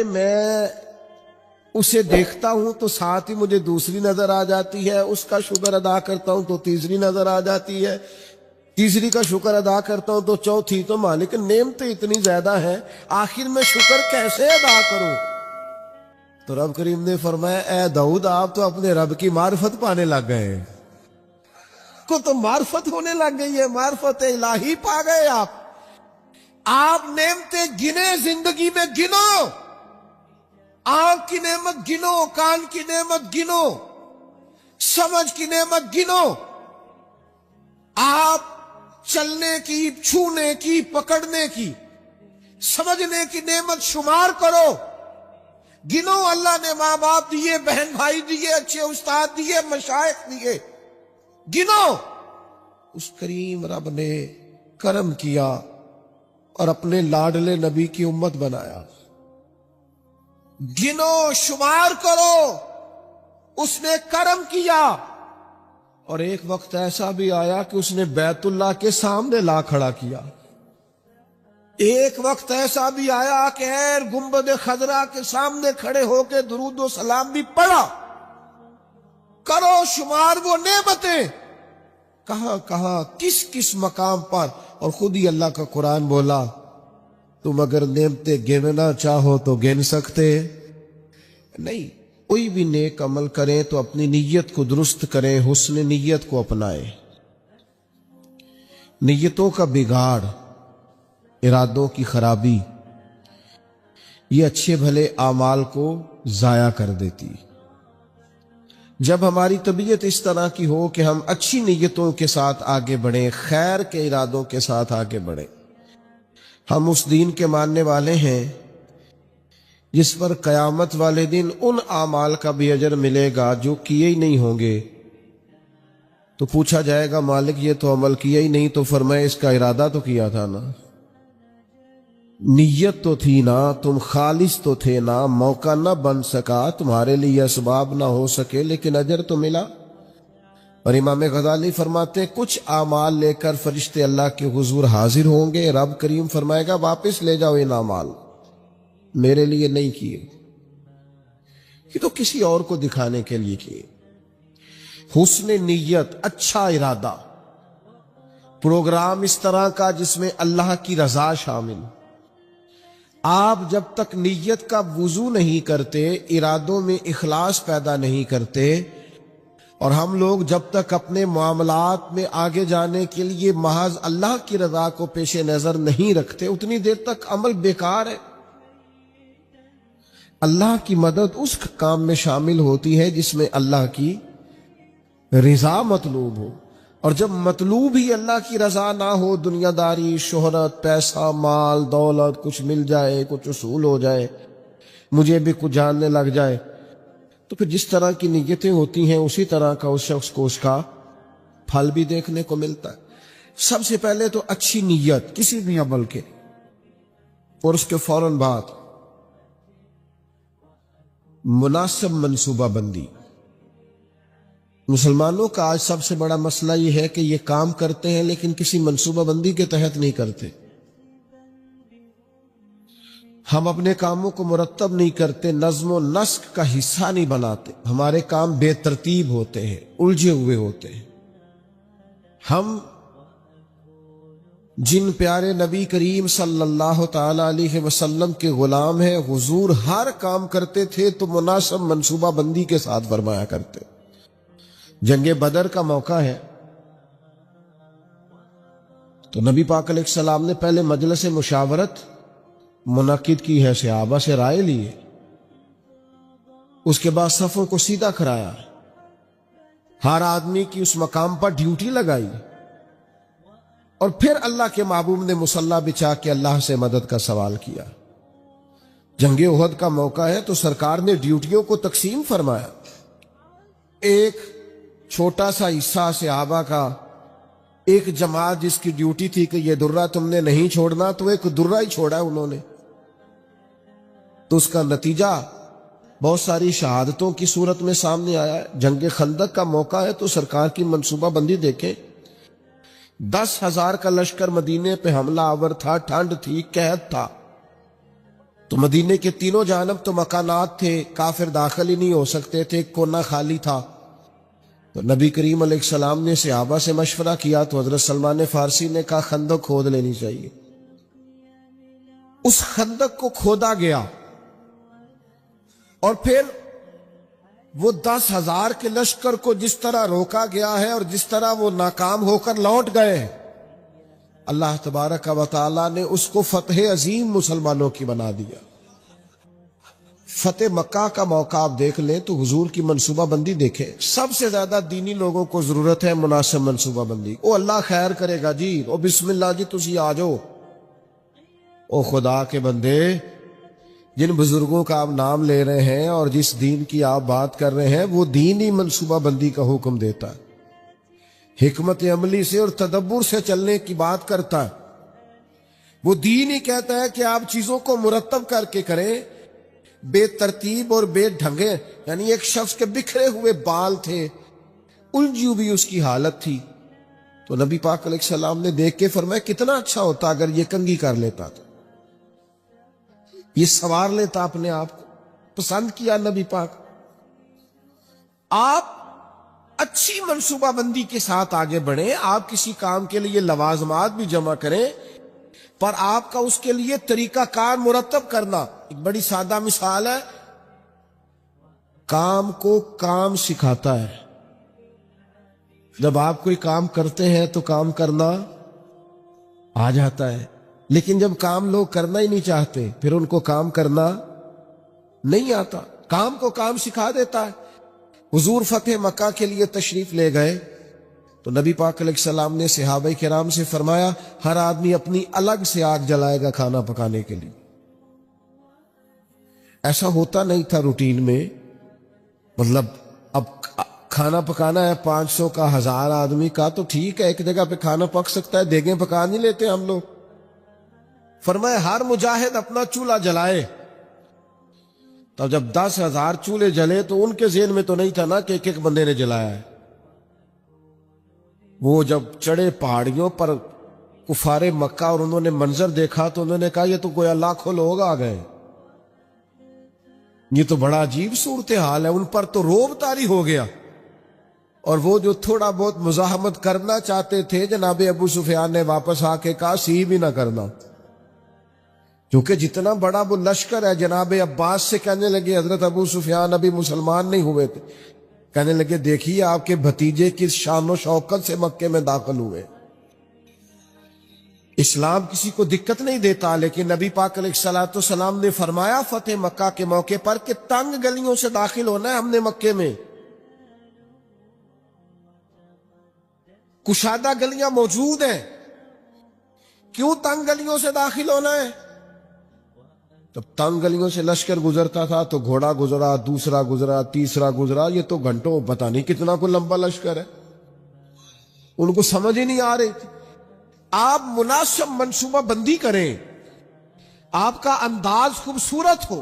میں اسے دیکھتا ہوں تو ساتھ ہی مجھے دوسری نظر آ جاتی ہے، اس کا شکر ادا کرتا ہوں تو تیسری نظر آ جاتی ہے، تیسری کا شکر ادا کرتا ہوں تو چوتھی۔ تو مالک نعمتیں اتنی زیادہ ہیں، آخر میں شکر کیسے ادا کروں؟ تو رب کریم نے فرمایا اے داؤد آپ تو اپنے رب کی معرفت پانے لگ گئے ہیں، کو تو معرفت ہونے لگ گئی ہے، معرفت الہی پا گئے آپ نعمتیں گنے زندگی میں گنو، آنکھ کی نعمت گنو، کان کی نعمت گنو، سمجھ کی نعمت گنو، آپ چلنے کی، چھونے کی، پکڑنے کی، سمجھنے کی نعمت شمار کرو، گنو اللہ نے ماں باپ دیے، بہن بھائی دیے، اچھے استاد دیے، مشائخ دیے، گنو۔ اس کریم رب نے کرم کیا اور اپنے لاڈلے نبی کی امت بنایا۔ گنو، شمار کرو، اس نے کرم کیا۔ اور ایک وقت ایسا بھی آیا کہ اس نے بیت اللہ کے سامنے لا کھڑا کیا، ایک وقت ایسا بھی آیا کہ ایر گنبد خضرا کے سامنے کھڑے ہو کے درود و سلام بھی پڑھا۔ کرو شمار وہ نعمتیں کہاں کہاں کس کس مقام پر، اور خود ہی اللہ کا قرآن بولا تم اگر نعمتیں گننا چاہو تو گن سکتے نہیں۔ کوئی بھی نیک عمل کریں تو اپنی نیت کو درست کریں، حسن نیت کو اپنائیں۔ نیتوں کا بگاڑ، ارادوں کی خرابی، یہ اچھے بھلے اعمال کو ضائع کر دیتی۔ جب ہماری طبیعت اس طرح کی ہو کہ ہم اچھی نیتوں کے ساتھ آگے بڑھیں، خیر کے ارادوں کے ساتھ آگے بڑھیں، ہم اس دین کے ماننے والے ہیں جس پر قیامت والے دن ان اعمال کا بھی اجر ملے گا جو کیے ہی نہیں ہوں گے۔ تو پوچھا جائے گا مالک یہ تو عمل کیا ہی نہیں، تو فرمائے اس کا ارادہ تو کیا تھا نا، نیت تو تھی نا، تم خالص تو تھے نا، موقع نہ بن سکا، تمہارے لیے اسباب نہ ہو سکے، لیکن اجر تو ملا۔ اور امام غزالی فرماتے ہیں کچھ اعمال لے کر فرشتے اللہ کے حضور حاضر ہوں گے، رب کریم فرمائے گا واپس لے جاؤ ان اعمال، میرے لیے نہیں کیے، یہ تو کسی اور کو دکھانے کے لیے کیے۔ حسن نیت، اچھا ارادہ، پروگرام اس طرح کا جس میں اللہ کی رضا شامل۔ آپ جب تک نیت کا وضو نہیں کرتے، ارادوں میں اخلاص پیدا نہیں کرتے، اور ہم لوگ جب تک اپنے معاملات میں آگے جانے کے لیے محض اللہ کی رضا کو پیش نظر نہیں رکھتے، اتنی دیر تک عمل بیکار ہے۔ اللہ کی مدد اس کام میں شامل ہوتی ہے جس میں اللہ کی رضا مطلوب ہو، اور جب مطلوب ہی اللہ کی رضا نہ ہو، دنیا داری، شہرت، پیسہ، مال، دولت، کچھ مل جائے، کچھ اصول ہو جائے، مجھے بھی کچھ جاننے لگ جائے، تو پھر جس طرح کی نیتیں ہوتی ہیں اسی طرح کا اس شخص کو اس کا پھل بھی دیکھنے کو ملتا ہے۔ سب سے پہلے تو اچھی نیت کسی بھی عمل کے، اور اس کے فوراً بعد مناسب منصوبہ بندی۔ مسلمانوں کا آج سب سے بڑا مسئلہ یہ ہے کہ یہ کام کرتے ہیں لیکن کسی منصوبہ بندی کے تحت نہیں کرتے۔ ہم اپنے کاموں کو مرتب نہیں کرتے، نظم و نسق کا حصہ نہیں بناتے، ہمارے کام بے ترتیب ہوتے ہیں، الجھے ہوئے ہوتے ہیں۔ ہم جن پیارے نبی کریم صلی اللہ تعالی علیہ وسلم کے غلام ہیں، حضور ہر کام کرتے تھے تو مناسب منصوبہ بندی کے ساتھ فرمایا کرتے۔ جنگ بدر کا موقع ہے تو نبی پاک علیہ السلام نے پہلے مجلس مشاورت منعقد کی ہے، صحابہ سے رائے لیے، اس کے بعد صفوں کو سیدھا کرایا، ہر آدمی کی اس مقام پر ڈیوٹی لگائی، اور پھر اللہ کے محبوب نے مصلی بچھا کے اللہ سے مدد کا سوال کیا۔ جنگ احد کا موقع ہے تو سرکار نے ڈیوٹیوں کو تقسیم فرمایا۔ ایک چھوٹا سا حصہ صحابہ کا، ایک جماعت جس کی ڈیوٹی تھی کہ یہ درہ تم نے نہیں چھوڑنا، تو ایک درہ ہی چھوڑا انہوں نے، تو اس کا نتیجہ بہت ساری شہادتوں کی صورت میں سامنے آیا ہے۔ جنگ خندق کا موقع ہے تو سرکار کی منصوبہ بندی دیکھیں، 10,000 کا لشکر مدینے پہ حملہ آور تھا، ٹھنڈ تھی، قحط تھا، تو مدینے کے تینوں جانب تو مکانات تھے، کافر داخل ہی نہیں ہو سکتے تھے، ایک کونا خالی تھا. تو نبی کریم علیہ السلام نے صحابہ سے مشورہ کیا تو حضرت سلمان فارسی نے کہا خندق کھود لینی چاہیے. اس خندق کو کھودا گیا اور پھر وہ 10,000 کے لشکر کو جس طرح روکا گیا ہے اور جس طرح وہ ناکام ہو کر لوٹ گئے ہیں، اللہ تبارک و تعالی نے اس کو فتح عظیم مسلمانوں کی بنا دیا. فتح مکہ کا موقع آپ دیکھ لیں تو حضور کی منصوبہ بندی دیکھیں. سب سے زیادہ دینی لوگوں کو ضرورت ہے مناسب منصوبہ بندی. او اللہ خیر کرے گا جی، او بسم اللہ جی تسی آ جاؤ. او خدا کے بندے، جن بزرگوں کا آپ نام لے رہے ہیں اور جس دین کی آپ بات کر رہے ہیں، وہ دین ہی منصوبہ بندی کا حکم دیتا ہے، حکمت عملی سے اور تدبر سے چلنے کی بات کرتا ہے. وہ دین ہی کہتا ہے کہ آپ چیزوں کو مرتب کر کے کریں. بے ترتیب اور بے ڈھنگے، یعنی ایک شخص کے بکھرے ہوئے بال تھے، الجھی بھی اس کی حالت تھی. تو نبی پاک علیہ السلام نے دیکھ کے فرمایا کتنا اچھا ہوتا اگر یہ کنگھی کر لیتا، تو یہ سوار لیتا اپنے آپ کو. پسند کیا نبی پاک. آپ اچھی منصوبہ بندی کے ساتھ آگے بڑھیں. آپ کسی کام کے لیے لوازمات بھی جمع کریں، پر آپ کا اس کے لیے طریقہ کار مرتب کرنا. ایک بڑی سادہ مثال ہے، کام کو کام سکھاتا ہے. جب آپ کوئی کام کرتے ہیں تو کام کرنا آ جاتا ہے، لیکن جب کام لوگ کرنا ہی نہیں چاہتے پھر ان کو کام کرنا نہیں آتا. کام کو کام سکھا دیتا ہے. حضور فتح مکہ کے لیے تشریف لے گئے تو نبی پاک علیہ السلام نے صحابہ کرام سے فرمایا ہر آدمی اپنی الگ سے آگ جلائے گا کھانا پکانے کے لیے. ایسا ہوتا نہیں تھا روٹین میں. مطلب اب کھانا پکانا ہے 500 کا 1000 آدمی کا تو ٹھیک ہے، ایک جگہ پہ کھانا پک سکتا ہے، دیگیں پکا نہیں لیتے ہم لوگ. فرمایا ہر مجاہد اپنا چولہا جلائے. تو جب 10,000 چولہے جلے تو ان کے ذہن میں تو نہیں تھا نا کہ ایک ایک بندے نے جلایا ہے. وہ جب چڑھے پہاڑیوں پر کفار مکہ اور انہوں نے منظر دیکھا تو انہوں نے کہا یہ تو گویا لاکھوں لوگ آ گئے، یہ تو بڑا عجیب صورتحال ہے. ان پر تو روب طاری ہو گیا. اور وہ جو تھوڑا بہت مزاحمت کرنا چاہتے تھے، جناب ابو سفیان نے واپس آ کے کہا سی بھی نہ کرنا، کیونکہ جتنا بڑا وہ لشکر ہے. جناب عباس سے کہنے لگے حضرت ابو سفیان ابھی مسلمان نہیں ہوئے تھے، کہنے لگے دیکھیے آپ کے بھتیجے کس شان و شوکت سے مکے میں داخل ہوئے. اسلام کسی کو دقت نہیں دیتا، لیکن نبی پاک علیہ الصلوۃ والسلام نے فرمایا فتح مکہ کے موقع پر کہ تنگ گلیوں سے داخل ہونا ہے ہم نے مکے میں. کشادہ گلیاں موجود ہیں، کیوں تنگ گلیوں سے داخل ہونا ہے؟ جب تنگ گلیوں سے لشکر گزرتا تھا تو گھوڑا گزرا، دوسرا گزرا، تیسرا گزرا، یہ تو گھنٹوں پتہ نہیں کتنا کو لمبا لشکر ہے. ان کو سمجھ ہی نہیں آ رہی تھی. آپ مناسب منصوبہ بندی کریں، آپ کا انداز خوبصورت ہو،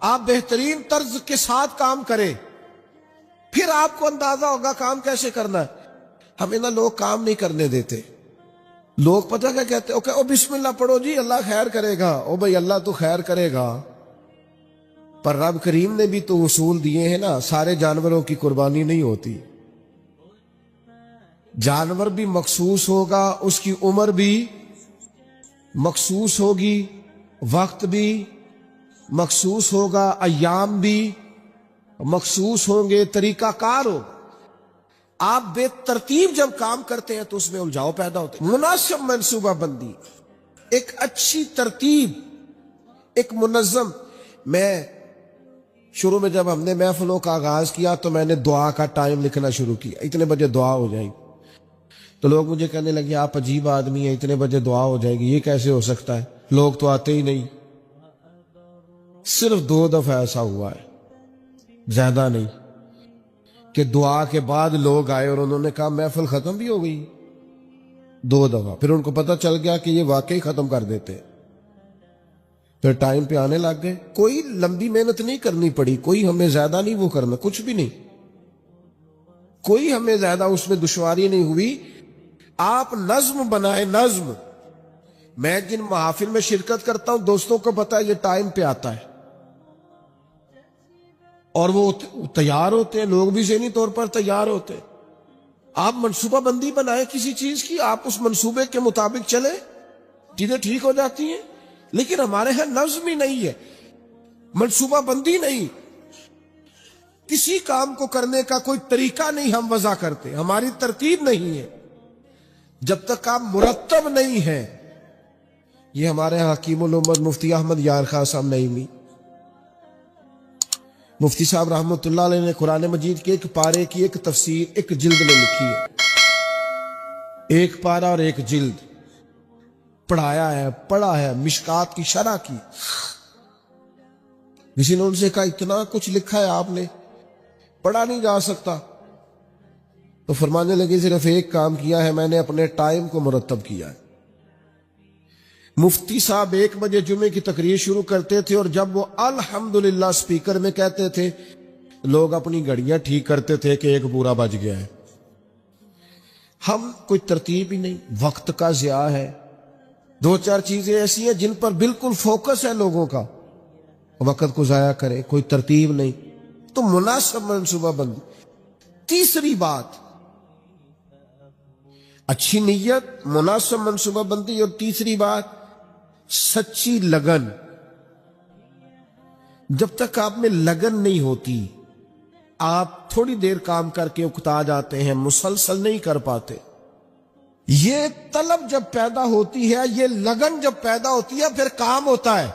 آپ بہترین طرز کے ساتھ کام کریں، پھر آپ کو اندازہ ہوگا کام کیسے کرنا ہے. ہمیں نہ لوگ کام نہیں کرنے دیتے. لوگ پتہ کیا کہتے ہیں، او بسم اللہ پڑھو جی اللہ خیر کرے گا. او بھائی اللہ تو خیر کرے گا، پر رب کریم نے بھی تو اصول دیے ہیں نا. سارے جانوروں کی قربانی نہیں ہوتی. جانور بھی مخصوص ہوگا، اس کی عمر بھی مخصوص ہوگی، وقت بھی مخصوص ہوگا، ایام بھی مخصوص ہوں گے، طریقہ کار ہو. آپ بے ترتیب جب کام کرتے ہیں تو اس میں الجھاؤ پیدا ہوتے ہیں. مناسب منصوبہ بندی، ایک اچھی ترتیب، ایک منظم. میں شروع میں جب ہم نے محفلوں کا آغاز کیا تو میں نے دعا کا ٹائم لکھنا شروع کیا، اتنے بجے دعا ہو جائے گی. تو لوگ مجھے کہنے لگے آپ عجیب آدمی ہیں، اتنے بجے دعا ہو جائے گی، یہ کیسے ہو سکتا ہے، لوگ تو آتے ہی نہیں. صرف 2 دفعہ ایسا ہوا ہے، زیادہ نہیں، کہ دعا کے بعد لوگ آئے اور انہوں نے کہا محفل ختم بھی ہو گئی. 2 دفعہ. پھر ان کو پتہ چل گیا کہ یہ واقعی ختم کر دیتے، پھر ٹائم پہ آنے لگ گئے. کوئی لمبی محنت نہیں کرنی پڑی، کوئی ہمیں زیادہ نہیں وہ کرنا، کچھ بھی نہیں، کوئی ہمیں زیادہ اس میں دشواری نہیں ہوئی. آپ نظم بنائیں، نظم. میں جن محافل میں شرکت کرتا ہوں دوستوں کو پتا ہے یہ ٹائم پہ آتا ہے اور وہ تیار ہوتے ہیں، لوگ بھی ذہنی طور پر تیار ہوتے ہیں۔ آپ منصوبہ بندی بنائیں کسی چیز کی، آپ اس منصوبے کے مطابق چلیں، چیزیں ٹھیک ہو جاتی ہیں۔ لیکن ہمارے ہاں نظم ہی نہیں ہے، منصوبہ بندی نہیں، کسی کام کو کرنے کا کوئی طریقہ نہیں ہم وضع کرتے، ہماری ترتیب نہیں ہے۔ جب تک آپ مرتب نہیں ہیں، یہ ہمارے حکیم الامت مفتی احمد یار خان صاحب نعیمی مفتی صاحب رحمۃ اللہ علیہ نے قرآن مجید کے ایک پارے کی ایک تفسیر ایک جلد میں لکھی ہے، ایک پارا اور ایک جلد پڑھایا ہے، پڑھا ہے، مشکات کی شرح کی۔ کسی نے ان سے کہا اتنا کچھ لکھا ہے آپ نے، پڑھا نہیں جا سکتا؟ تو فرمانے لگے صرف ایک کام کیا ہے میں نے، اپنے ٹائم کو مرتب کیا ہے۔ مفتی صاحب 1 بجے جمعے کی تقریر شروع کرتے تھے اور جب وہ الحمدللہ سپیکر میں کہتے تھے لوگ اپنی گھڑیاں ٹھیک کرتے تھے کہ 1 پورا بج گیا ہے۔ ہم کوئی ترتیب ہی نہیں، وقت کا ضیاع ہے۔ 2-4 چیزیں ایسی ہیں جن پر بالکل فوکس ہے لوگوں کا، وقت کو ضائع کرے، کوئی ترتیب نہیں۔ تو مناسب منصوبہ بندی۔ تیسری بات، اچھی نیت، مناسب منصوبہ بندی، اور تیسری بات سچی لگن۔ جب تک آپ میں لگن نہیں ہوتی، آپ تھوڑی دیر کام کر کے اکتا جاتے ہیں، مسلسل نہیں کر پاتے۔ یہ طلب جب پیدا ہوتی ہے، یہ لگن جب پیدا ہوتی ہے، پھر کام ہوتا ہے۔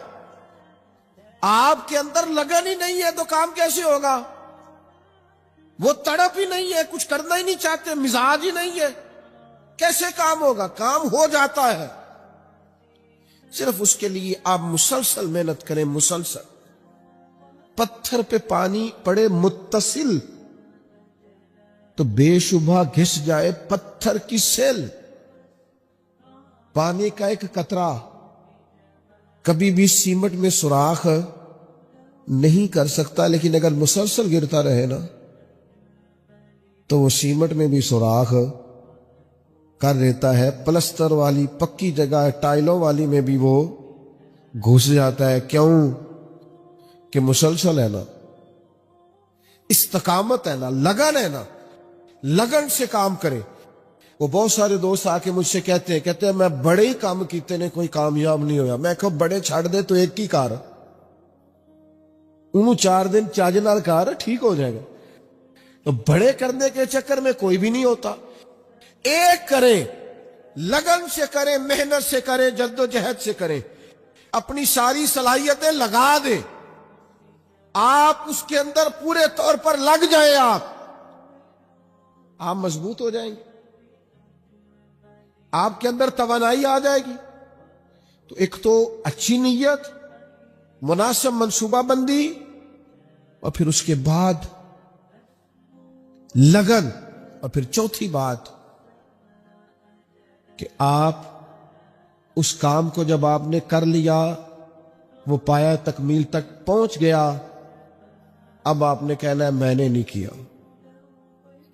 آپ کے اندر لگن ہی نہیں ہے تو کام کیسے ہوگا؟ وہ تڑپ ہی نہیں ہے، کچھ کرنا ہی نہیں چاہتے، مزاج ہی نہیں ہے، کیسے کام ہوگا؟ کام ہو جاتا ہے، صرف اس کے لیے آپ مسلسل محنت کریں، مسلسل۔ پتھر پہ پانی پڑے متصل تو بے شبہ گھس جائے پتھر کی سیل۔ پانی کا ایک قطرہ کبھی بھی سیمنٹ میں سوراخ نہیں کر سکتا، لیکن اگر مسلسل گرتا رہے نا تو وہ سیمنٹ میں بھی سوراخ کر دیتا ہے، پلستر والی پکی جگہ ٹائلوں والی میں بھی وہ گھس جاتا ہے۔ کیوں؟ کہ مسلسل ہے نا، استقامت ہے نا، لگن ہے نا، لگن سے کام کرے۔ وہ بہت سارے دوست آ کے مجھ سے کہتے ہیں میں بڑے ہی کام کیتے نے کوئی کامیاب نہیں ہویا۔ میں کہو بڑے چھڑ دے تو ایک ہی کار، انہوں 4 دن چاج نال کار ٹھیک ہو جائے گا۔ تو بڑے کرنے کے چکر میں کوئی بھی نہیں ہوتا۔ ایک کریں، لگن سے کریں، محنت سے کریں، جد و جہد سے کریں، اپنی ساری صلاحیتیں لگا دیں، آپ اس کے اندر پورے طور پر لگ جائیں، آپ مضبوط ہو جائیں گے، آپ کے اندر توانائی آ جائے گی۔ تو ایک تو اچھی نیت، مناسب منصوبہ بندی، اور پھر اس کے بعد لگن، اور پھر چوتھی بات کہ آپ اس کام کو جب آپ نے کر لیا، وہ پایا تکمیل تک پہنچ گیا، اب آپ نے کہنا ہے میں نے نہیں کیا،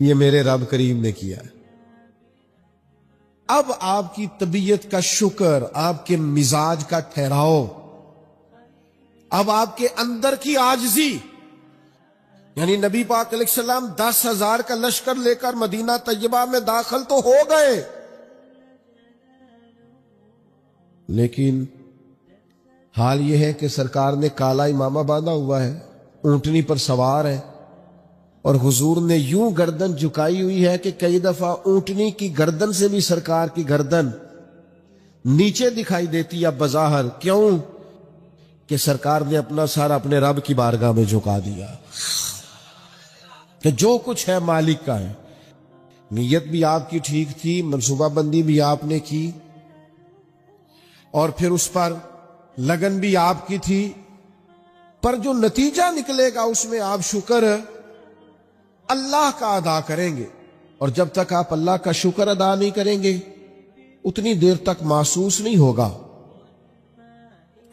یہ میرے رب کریم نے کیا ہے۔ اب آپ کی طبیعت کا شکر، آپ کے مزاج کا ٹھہراؤ، اب آپ کے اندر کی عاجزی، یعنی نبی پاک علیہ السلام 10,000 کا لشکر لے کر مدینہ طیبہ میں داخل تو ہو گئے، لیکن حال یہ ہے کہ سرکار نے کالا امامہ باندھا ہوا ہے، اونٹنی پر سوار ہے، اور حضور نے یوں گردن جھکائی ہوئی ہے کہ کئی دفعہ اونٹنی کی گردن سے بھی سرکار کی گردن نیچے دکھائی دیتی ہے بظاہر۔ کیوں؟ کہ سرکار نے اپنا سارا اپنے رب کی بارگاہ میں جھکا دیا کہ جو کچھ ہے مالک کا ہے۔ نیت بھی آپ کی ٹھیک تھی، منصوبہ بندی بھی آپ نے کی، اور پھر اس پر لگن بھی آپ کی تھی، پر جو نتیجہ نکلے گا اس میں آپ شکر اللہ کا ادا کریں گے، اور جب تک آپ اللہ کا شکر ادا نہیں کریں گے اتنی دیر تک محسوس نہیں ہوگا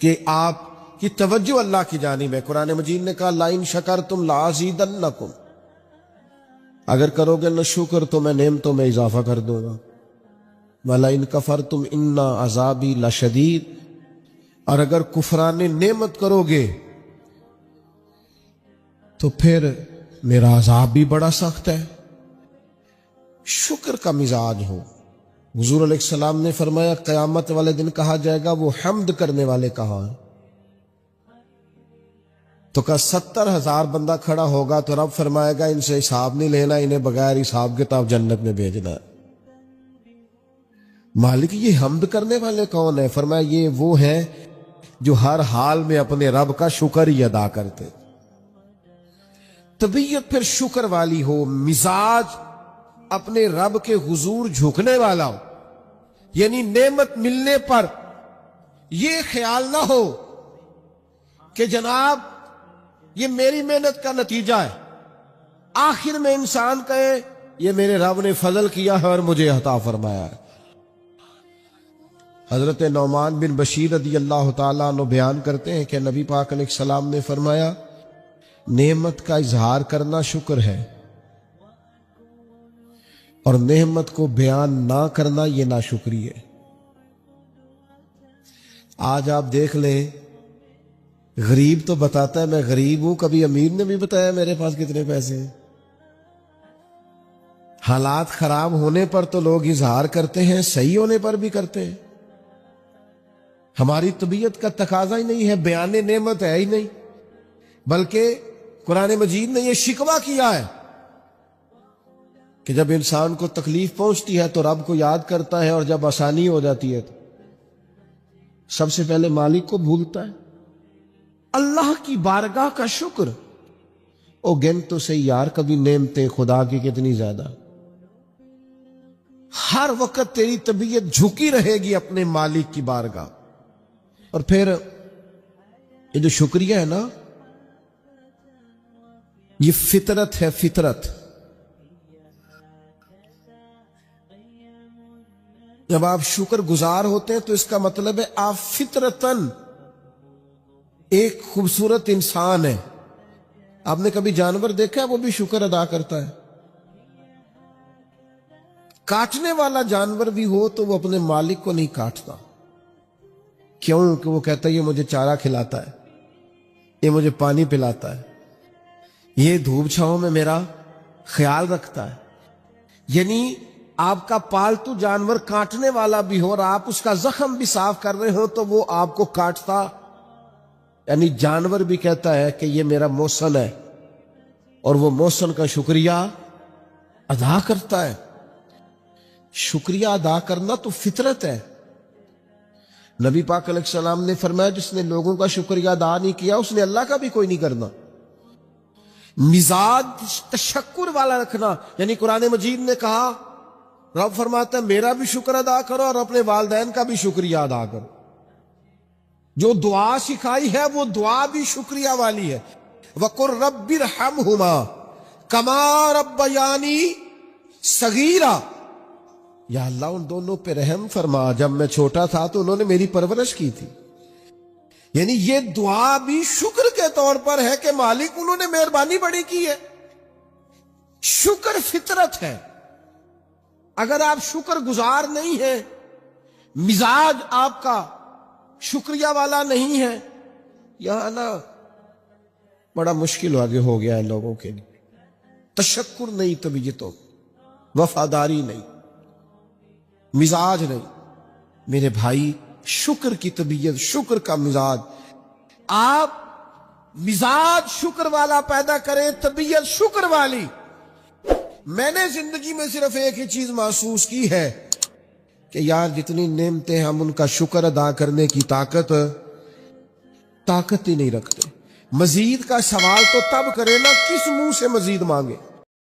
کہ آپ کی توجہ اللہ کی جانب ہے۔ قرآن مجید نے کہا لَئِن شَكَرْتُمْ لَأَزِيدَنَّكُمْ، اگر کرو گے نہ شکر تو میں نعمتوں میں اضافہ کر دوں گا۔ وَلَئِن كَفَرْتُمْ إِنَّ عَذَابِي لَشَدِيدٌ، اور اگر کفران نعمت کرو گے تو پھر میرا عذاب بھی بڑا سخت ہے۔ شکر کا مزاج ہو۔ حضور علیہ السلام نے فرمایا قیامت والے دن کہا جائے گا وہ حمد کرنے والے کہاں ہیں؟ تو کہا 70,000 بندہ کھڑا ہوگا تو رب فرمائے گا ان سے حساب نہیں لینا، انہیں بغیر حساب کتاب جنت میں بھیجنا ہے۔ مالک یہ حمد کرنے والے کون ہیں؟ فرمایا یہ وہ ہیں جو ہر حال میں اپنے رب کا شکر ہی ادا کرتے۔ طبیعت پھر شکر والی ہو، مزاج اپنے رب کے حضور جھکنے والا ہو، یعنی نعمت ملنے پر یہ خیال نہ ہو کہ جناب یہ میری محنت کا نتیجہ ہے، آخر میں انسان کہے یہ میرے رب نے فضل کیا ہے اور مجھے عطا فرمایا ہے۔ حضرت نعمان بن بشیر رضی اللہ تعالیٰ عنہ بیان کرتے ہیں کہ نبی پاک علیہ السلام نے فرمایا نعمت کا اظہار کرنا شکر ہے اور نعمت کو بیان نہ کرنا یہ ناشکری ہے۔ آج آپ دیکھ لیں، غریب تو بتاتا ہے میں غریب ہوں، کبھی امیر نے بھی بتایا میرے پاس کتنے پیسے ہیں۔ حالات خراب ہونے پر تو لوگ اظہار کرتے ہیں، صحیح ہونے پر بھی کرتے ہیں۔ ہماری طبیعت کا تقاضا ہی نہیں ہے، بیان نعمت ہے ہی نہیں، بلکہ قرآن مجید نے یہ شکوہ کیا ہے کہ جب انسان کو تکلیف پہنچتی ہے تو رب کو یاد کرتا ہے، اور جب آسانی ہو جاتی ہے تو سب سے پہلے مالک کو بھولتا ہے۔ اللہ کی بارگاہ کا شکر، او گن تو صحیح یار کبھی نعمتیں خدا کی کتنی زیادہ، ہر وقت تیری طبیعت جھکی رہے گی اپنے مالک کی بارگاہ۔ اور پھر یہ جو شکریہ ہے نا، یہ فطرت ہے، فطرت۔ جب آپ شکر گزار ہوتے ہیں تو اس کا مطلب ہے آپ فطرتاً ایک خوبصورت انسان ہے۔ آپ نے کبھی جانور دیکھا ہے وہ بھی شکر ادا کرتا ہے؟ کاٹنے والا جانور بھی ہو تو وہ اپنے مالک کو نہیں کاٹتا، کیوں کہ وہ کہتا ہے یہ مجھے چارہ کھلاتا ہے، یہ مجھے پانی پلاتا ہے، یہ دھوپ چھاؤں میں میرا خیال رکھتا ہے۔ یعنی آپ کا پالتو جانور کاٹنے والا بھی ہو اور آپ اس کا زخم بھی صاف کر رہے ہو تو وہ آپ کو کاٹتا، یعنی جانور بھی کہتا ہے کہ یہ میرا محسن ہے اور وہ محسن کا شکریہ ادا کرتا ہے۔ شکریہ ادا کرنا تو فطرت ہے۔ نبی پاک علیہ السلام نے فرمایا جس نے لوگوں کا شکریہ ادا نہیں کیا اس نے اللہ کا بھی کوئی نہیں کرنا۔ مزاج تشکر والا رکھنا، یعنی قرآن مجید نے کہا، رب فرماتا ہے میرا بھی شکر ادا کرو اور اپنے والدین کا بھی شکریہ ادا کرو۔ جو دعا سکھائی ہے وہ دعا بھی شکریہ والی ہے۔ وَقُلْ رَبِّ ارْحَمْهُمَا كَمَا رَبَّيَانِي صَغِيرًا، یا اللہ ان دونوں پہ رحم فرما، جب میں چھوٹا تھا تو انہوں نے میری پرورش کی تھی۔ یعنی یہ دعا بھی شکر کے طور پر ہے کہ مالک انہوں نے مہربانی بڑی کی ہے۔ شکر فطرت ہے۔ اگر آپ شکر گزار نہیں ہیں، مزاج آپ کا شکریہ والا نہیں ہے، یہاں نا بڑا مشکل آگے ہو گیا ہے لوگوں کے لیے۔ تشکر نہیں، طبیعتوں وفاداری نہیں، مزاج نہیں۔ میرے بھائی شکر کی طبیعت، شکر کا مزاج، آپ مزاج شکر والا پیدا کریں، طبیعت شکر والی۔ میں نے زندگی میں صرف ایک ہی چیز محسوس کی ہے کہ یار جتنی نعمتیں ہم ان کا شکر ادا کرنے کی طاقت ہی نہیں رکھتے۔ مزید کا سوال تو تب کرے نا کس منہ سے مزید مانگے۔